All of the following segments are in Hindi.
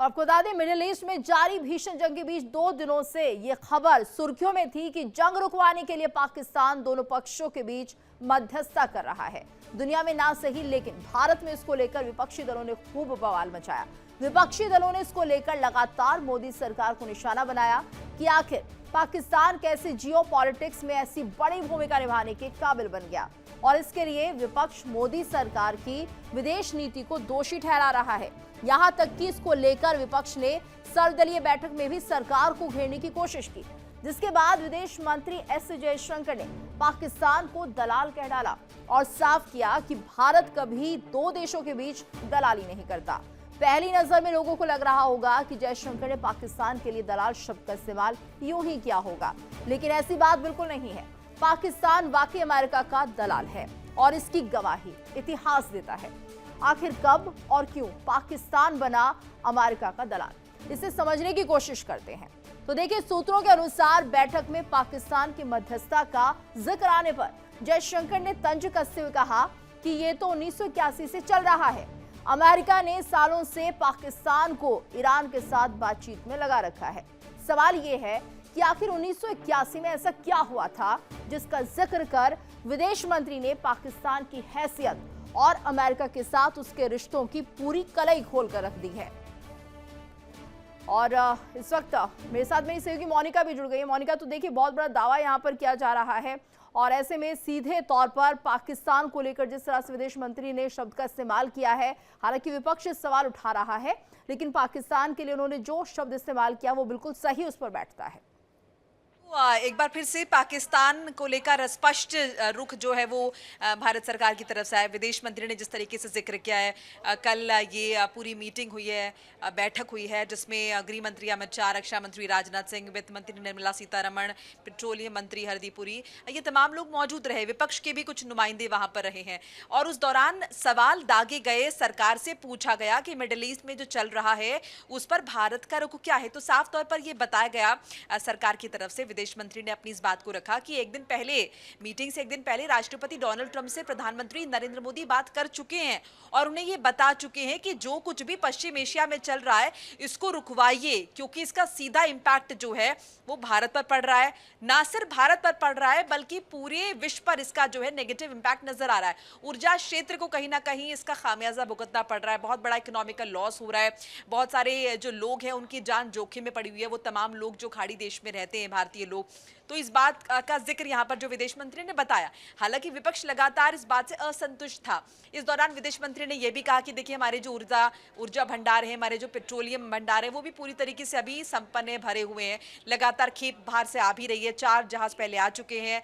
आपको बता दें, मिडिल ईस्ट में जारी भीषण जंग के बीच 2 दिनों से ये खबर सुर्खियों में थी कि जंग रुकवाने के लिए पाकिस्तान दोनों पक्षों के बीच मध्यस्थता कर रहा है। दुनिया में ना सही, लेकिन भारत में इसको लेकर विपक्षी दलों ने खूब बवाल मचाया। विपक्षी दलों ने इसको लेकर लगातार मोदी सरकार को निशाना बनाया कि आखिर पाकिस्तान कैसे जियोपॉलिटिक्स में ऐसी बड़ी भूमिका निभाने के काबिल बन गया, और इसके लिए विपक्ष मोदी सरकार की विदेश नीति को दोषी ठहरा रहा है। यहां तक कि इसको लेकर विपक्ष ने सर्वदलीय बैठक में भी सरकार को घेरने की कोशिश की, जिसके बाद विदेश मंत्री एस जयशंकर ने पाकिस्तान को दलाल कह डाला और साफ किया कि भारत कभी 2 देशों के बीच दलाली नहीं करता। पहली नजर में लोगों को लग रहा होगा कि जयशंकर ने पाकिस्तान के लिए दलाल शब्द का इस्तेमाल यूं ही किया होगा, लेकिन ऐसी बात बिल्कुल नहीं है। पाकिस्तान वाकई अमेरिका का दलाल है और इसकी गवाही इतिहास देता है। आखिर कब और क्यों पाकिस्तान बना अमेरिका का दलाल, इसे समझने की कोशिश करते हैं। तो देखिए, सूत्रों के अनुसार बैठक में पाकिस्तान की मध्यस्थता का जिक्र आने पर जयशंकर ने तंज कसते हुए कहा कि ये तो 1981 से चल रहा है। अमेरिका ने सालों से पाकिस्तान को ईरान के साथ बातचीत में लगा रखा है। सवाल ये है कि आखिर 1981 में ऐसा क्या हुआ था जिसका जिक्र कर विदेश मंत्री ने पाकिस्तान की हैसियत और अमेरिका के साथ उसके रिश्तों की पूरी कलई खोल कर रख दी है। और इस वक्त मेरे साथ मेरी सहयोगी मोनिका भी जुड़ गई है। मोनिका, तो देखिए, बहुत बड़ा दावा यहां पर किया जा रहा है और ऐसे में सीधे तौर पर पाकिस्तान को लेकर जिस तरह से विदेश मंत्री ने शब्द का इस्तेमाल किया है, हालांकि विपक्ष सवाल उठा रहा है, लेकिन पाकिस्तान के लिए उन्होंने जो शब्द इस्तेमाल किया वो बिल्कुल सही उस पर बैठता है। एक बार फिर से पाकिस्तान को लेकर स्पष्ट रुख जो है वो भारत सरकार की तरफ से है। विदेश मंत्री ने जिस तरीके से जिक्र किया है, कल ये पूरी मीटिंग हुई है, बैठक हुई है, जिसमें गृह मंत्री अमित शाह, रक्षा मंत्री राजनाथ सिंह, वित्त मंत्री निर्मला सीतारमण, पेट्रोलियम मंत्री हरदीप पुरी, ये तमाम लोग मौजूद रहे। विपक्ष के भी कुछ नुमाइंदे वहां पर रहे हैं और उस दौरान सवाल दागे गए, सरकार से पूछा गया कि मिडिल ईस्ट में जो चल रहा है उस पर भारत का रुख क्या है। तो साफ तौर पर यह बताया गया सरकार की तरफ से। विदेश मंत्री ने अपनी इस बात को रखा कि एक दिन पहले, मीटिंग से एक दिन पहले राष्ट्रपति डोनाल्ड ट्रंप से प्रधानमंत्री नरेंद्र मोदी बात कर चुके हैं और उन्हें यह बता चुके हैं कि जो कुछ भी पश्चिम एशिया में चल रहा है इसको रुकवाइए, क्योंकि इसका सीधा इंपैक्ट जो है वो भारत पर पड़ रहा है। ना सिर्फ भारत पर पड़ रहा है बल्कि पूरे विश्व पर इसका जो है नेगेटिव इंपैक्ट नजर आ रहा है। ऊर्जा क्षेत्र को कहीं ना कहीं इसका खामियाजा भुगतना पड़ रहा है, बहुत बड़ा इकोनॉमिकल लॉस हो रहा है, बहुत सारे जो लोग हैं उनकी जान जोखिम में पड़ी हुई है, वो तमाम लोग जो खाड़ी देश में रहते हैं, भारतीय लोग। तो इस बात का जिक्र यहां पर जो विदेश मंत्री ने बताया। हालांकि विपक्ष लगातार इस बात से असंतुष्ट था। इस दौरान विदेश मंत्री ने यह भी कहा कि देखिए, हमारे जो ऊर्जा भंडार है, हमारे जो पेट्रोलियम भंडार है, वो भी पूरी तरीके से अभी संपन्न है, भरे हुए हैं। लगातार खेप बाहर से आ भी रही है। 4 जहाज पहले आ चुके हैं,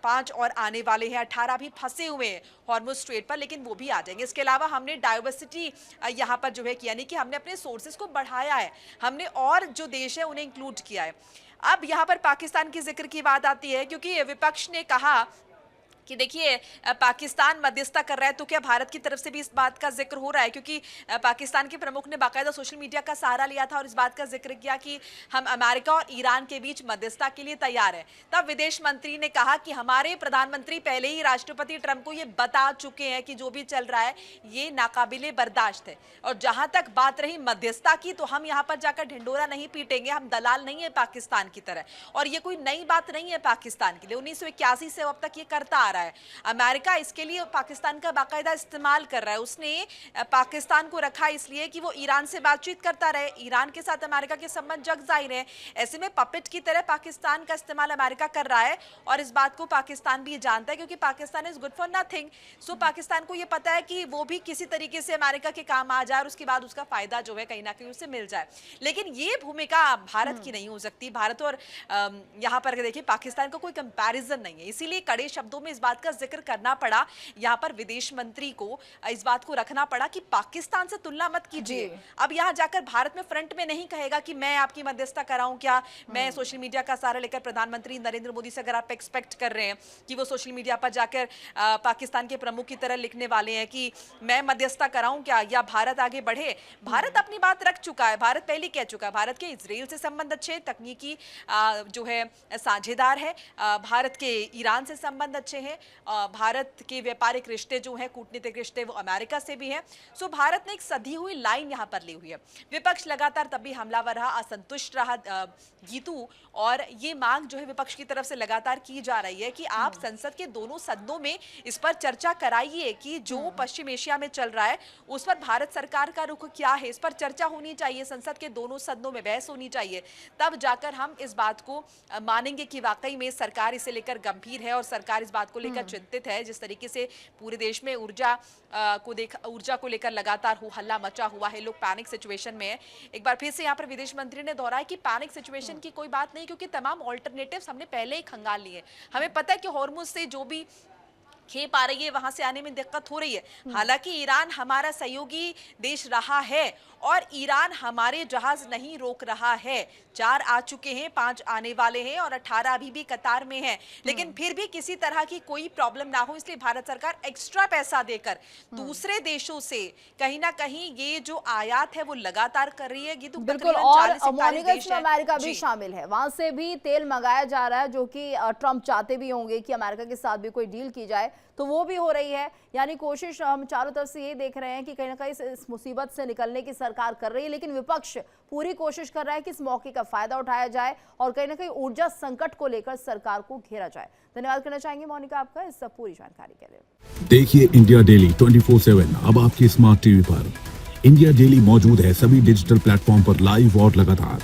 5 और आने वाले हैं, 18 भी फंसे हुए हैं हॉर्मुज स्ट्रेट पर, लेकिन वो भी आ जाएंगे। इसके अलावा हमने डाइवर्सिटी यहाँ पर जो है किया, यानी कि हमने अपने सोर्सेज को बढ़ाया है, हमने और जो देश है उन्हें इंक्लूड किया है। अब यहाँ पर पाकिस्तान की जिक्र की बात आती है, क्योंकि विपक्ष ने कहा कि देखिए, पाकिस्तान मध्यस्थता कर रहा है, तो क्या भारत की तरफ से भी इस बात का जिक्र हो रहा है? क्योंकि पाकिस्तान के प्रमुख ने बाकायदा सोशल मीडिया का सहारा लिया था और इस बात का जिक्र किया कि हम अमेरिका और ईरान के बीच मध्यस्थता के लिए तैयार है। तब विदेश मंत्री ने कहा कि हमारे प्रधानमंत्री पहले ही राष्ट्रपति ट्रंप को ये बता चुके हैं कि जो भी चल रहा है ये नाकाबिले बर्दाश्त है, और जहां तक बात रही मध्यस्थता की, तो हम यहाँ पर जाकर ढिंडोरा नहीं पीटेंगे, हम दलाल नहीं है पाकिस्तान की तरह, और ये कोई नई बात नहीं है पाकिस्तान के लिए। 1981 से अब तक ये करता आ रहा है। अमेरिका इसके लिए पाकिस्तान का बाकायदा इस्तेमाल कर रहा है। उसने पाकिस्तान को रखा इसलिए कि वो ईरान से बातचीत करता रहे, ईरान के साथ अमेरिका के संबंध जग जाहिर है। ऐसे में पपेट की तरह पाकिस्तान का इस्तेमाल अमेरिका कर रहा है, और इस बात को पाकिस्तान भी जानता है, क्योंकि Pakistan is good for nothing. So Pakistan को ये पता है कि वो भी किसी तरीके से अमेरिका के काम आ जाए और उसके बाद उसका फायदा जो है कहीं ना कहीं उसे मिल जाए। लेकिन ये भूमिका भारत की नहीं हो सकती। भारत और यहाँ पर देखिए, पाकिस्तान का कोई कंपैरिजन नहीं है, इसीलिए कड़े शब्दों में इस बात का जिक्र करना पड़ा। यहाँ पर विदेश मंत्री को इस बात को रखना पड़ा कि पाकिस्तान से तुलना मत कीजिए। अब यहाँ जाकर भारत में फ्रंट में नहीं कहेगा कि मैं आपकी मध्यस्थता कराऊं क्या, मैं सोशल मीडिया का सहारा लेकर प्रधानमंत्री नरेंद्र मोदी से, अगर आप एक्सपेक्ट कर रहे हैं कि वो सोशल मीडिया पर जाकर पाकिस्तान के प्रमुख की तरह लिखने वाले हैं कि मैं मध्यस्थता कराऊं क्या, या भारत आगे बढ़े। भारत अपनी बात रख चुका है, भारत पहले कह चुका है, भारत के इजराइल से संबंध अच्छे, तकनीकी जो है साझेदार है, भारत के ईरान से संबंध अच्छे हैं, भारत के व्यापारिक रिश्ते जो हैं, कूटनीतिक रिश्ते, वो अमेरिका से भी हैं। सो भारत ने एक सधी हुई लाइन यहाँ पर ली हुई है। विपक्ष लगातार तब भी हमलावर रहा, असंतुष्ट रहा गीतू, और ये मांग जो है विपक्ष की तरफ से लगातार की जा रही है कि आप संसद के दोनों सदनों में इस पर चर्चा कराइए कि जो पश्चिम एशिया में चल रहा है उस पर भारत सरकार का रुख क्या है, इस पर चर्चा होनी चाहिए, संसद के दोनों सदनों में बहस होनी चाहिए। तब जाकर हम इस बात को मानेंगे कि वाकई में सरकार इसे लेकर गंभीर है और सरकार इस बात को लेकर चिंतित है। जिस तरीके से पूरे देश में ऊर्जा को लेकर लगातार हो हल्ला मचा हुआ है, लोग पैनिक सिचुएशन में है। एक बार फिर से यहाँ पर विदेश मंत्री ने दोहराया कि पैनिक सिचुएशन की कोई बात नहीं, क्योंकि तमाम ऑल्टरनेटिव्स हमने पहले ही खंगाल लिए। हमें पता है कि हॉर्मुज से जो भी खेप आ रही है वहां से आने में दिक्कत हो रही है। हालांकि ईरान हमारा सहयोगी देश रहा है और ईरान हमारे जहाज नहीं रोक रहा है। 4 आ चुके हैं, 5 आने वाले हैं और 18 अभी भी कतार में हैं। लेकिन फिर भी किसी तरह की कोई प्रॉब्लम ना हो, इसलिए भारत सरकार एक्स्ट्रा पैसा देकर दूसरे देशों से कहीं ना कहीं ये जो आयात है वो लगातार कर रही है। बिल्कुल, और मोनिका इसमें अमेरिका भी शामिल है, वहां से भी तेल मंगाया जा रहा है, जो कि ट्रंप चाहते भी होंगे कि अमेरिका के साथ भी कोई डील की जाए, तो वो भी हो रही है। यानी कोशिश हम चारों तरफ से ये देख रहे हैं कि कहीं ना कहीं इस मुसीबत से निकलने की सरकार कर रही है, लेकिन विपक्ष पूरी कोशिश कर रहा है कि इस मौके का फायदा उठाया जाए और कहीं ना कहीं ऊर्जा संकट को लेकर सरकार को घेरा जाए। धन्यवाद करना चाहेंगे मोनिका आपका इस सब पूरी जानकारी के लिए। देखिए इंडिया डेली 24/7 अब आपकी स्मार्ट टीवी पर। इंडिया डेली मौजूद है सभी डिजिटल प्लेटफॉर्म पर लाइव और लगातार।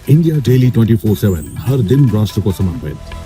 इंडिया डेली 24/7 हर दिन राष्ट्र को समर्पित।